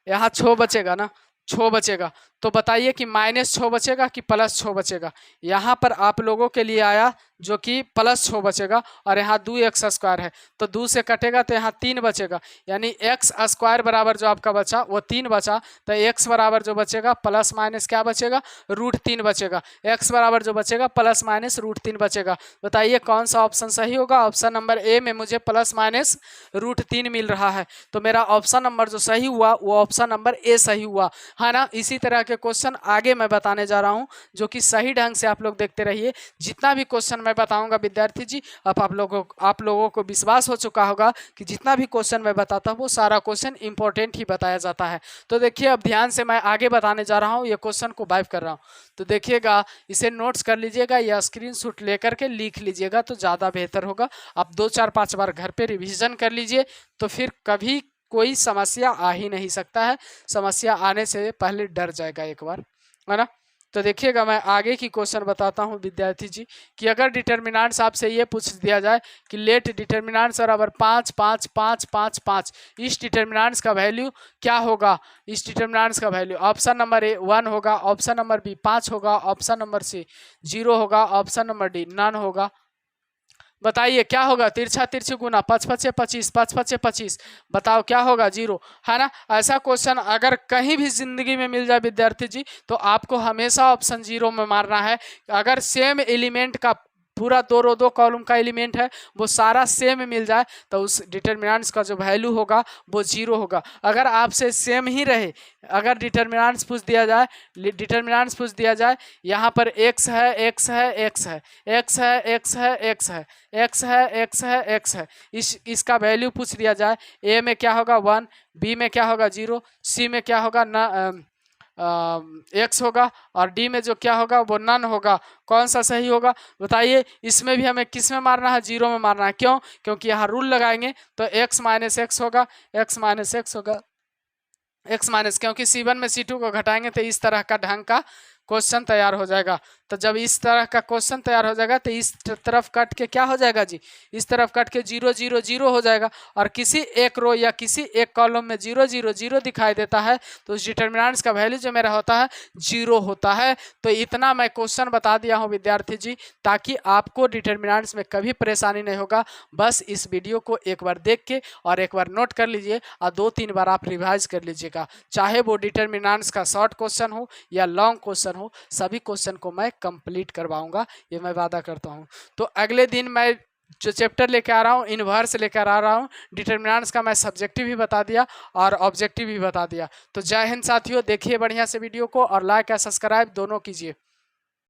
यहाँ 6 बचेगा ना, 6 बचेगा। तो बताइए कि -6 बचेगा कि +6 बचेगा। यहाँ पर आप लोगों के लिए आया जो कि +6 बचेगा और यहाँ 2x² है तो 2 से कटेगा तो यहाँ 3 बचेगा, यानी x² बराबर जो आपका बचा वो 3 बचा। तो x बराबर जो बचेगा प्लस माइनस क्या बचेगा, √3 बचेगा। x बराबर जो बचेगा प्लस माइनस √3 बचेगा। बताइए कौन सा ऑप्शन सही होगा। ऑप्शन नंबर ए में मुझे प्लस माइनस √3 मिल रहा है, तो मेरा ऑप्शन नंबर जो सही हुआ वो ऑप्शन नंबर ए सही हुआ, है ना। इसी तरह के क्वेश्चन आगे मैं बताने जा रहा हूं जो कि सही ढंग से आप लोग देखते रहिए। जितना भी क्वेश्चन मैं बताऊंगा विद्यार्थी जी, अब आप लोगों को विश्वास हो चुका होगा कि जितना भी क्वेश्चन मैं बताता हूं वो सारा क्वेश्चन इंपॉर्टेंट ही बताया जाता है। तो देखिए अब ध्यान से मैं आगे बताने जा रहा हूँ, ये क्वेश्चन को वाइप कर रहा हूँ। तो देखिएगा, इसे नोट्स कर लीजिएगा या स्क्रीनशॉट लेकर के लिख लीजिएगा तो ज़्यादा बेहतर होगा। आप 2 4 5 बार घर पे रिविजन कर लीजिए तो फिर कभी कोई समस्या आ ही नहीं सकता है। समस्या आने से पहले डर जाएगा एक बार, है ना। तो देखिएगा मैं आगे की क्वेश्चन बताता हूं विद्यार्थी जी कि अगर डिटर्मिनेंट्स आपसे ये पूछ दिया जाए कि लेट डिटर्मिनेंट्स बराबर 5 5 5 5 5, इस डिटर्मिनेंट्स का वैल्यू क्या होगा? इस डिटर्मिनेंट्स का वैल्यू ऑप्शन नंबर ए 1 होगा, ऑप्शन नंबर बी 5 होगा, ऑप्शन नंबर सी 0 होगा, ऑप्शन नंबर डी नन होगा। बताइए क्या होगा? तिरछा तिरछी गुना 5 5 से 25, 5 5 से 25, बताओ क्या होगा? 0, है ना। ऐसा क्वेश्चन अगर कहीं भी जिंदगी में मिल जाए विद्यार्थी जी तो आपको हमेशा ऑप्शन 0 में मारना है। अगर सेम एलिमेंट का पूरा दो रो दो कॉलम का एलिमेंट है वो सारा सेम मिल जाए तो उस डिटर्मिनेंट्स का जो वैल्यू होगा वो 0 होगा। अगर आपसे सेम ही रहे, अगर डिटर्मिनेंट्स पूछ दिया जाए यहाँ पर x है x है x है x है x है x है x है x है x है, इसका वैल्यू पूछ दिया जाए, a में क्या होगा 1, b में क्या होगा 0, c में क्या होगा न एक्स होगा और डी में जो क्या होगा वो नन होगा। कौन सा सही होगा बताइए? इसमें भी हमें किस में मारना है? 0 में मारना है। क्यों? क्योंकि यहाँ रूल लगाएंगे तो x माइनस एक्स होगा, x माइनस एक्स होगा, x माइनस, क्योंकि C1 में C2 को घटाएंगे तो इस तरह का ढंग का क्वेश्चन तैयार हो जाएगा। तो जब इस तरह का क्वेश्चन तैयार हो जाएगा तो इस तरफ कट के क्या हो जाएगा जी? इस तरफ कट के 0 0 0 हो जाएगा और किसी एक रो या किसी एक कॉलम में 0 0 0 दिखाई देता है तो उस डिटर्मिनेंट्स का वैल्यू जो मेरा होता है 0 होता है। तो इतना मैं क्वेश्चन बता दिया हूँ विद्यार्थी जी ताकि आपको डिटर्मिनेंट्स में कभी परेशानी नहीं होगा। बस इस वीडियो को एक बार देख के और एक बार नोट कर लीजिए और 2-3 बार आप रिवाइज कर लीजिएगा। चाहे वो डिटर्मिनेंट्स का शॉर्ट क्वेश्चन हो या लॉन्ग क्वेश्चन हो, सभी क्वेश्चन को मैं कंप्लीट करवाऊंगा, ये मैं वादा करता हूं। तो अगले दिन मैं जो चैप्टर लेकर आ रहा हूं इन्वर्स लेकर आ रहा हूं। डिटर्मिनेंट्स का मैं सब्जेक्टिव भी बता दिया और ऑब्जेक्टिव भी बता दिया। तो जय हिंद साथियों, देखिए बढ़िया से वीडियो को और लाइक या सब्सक्राइब दोनों कीजिए।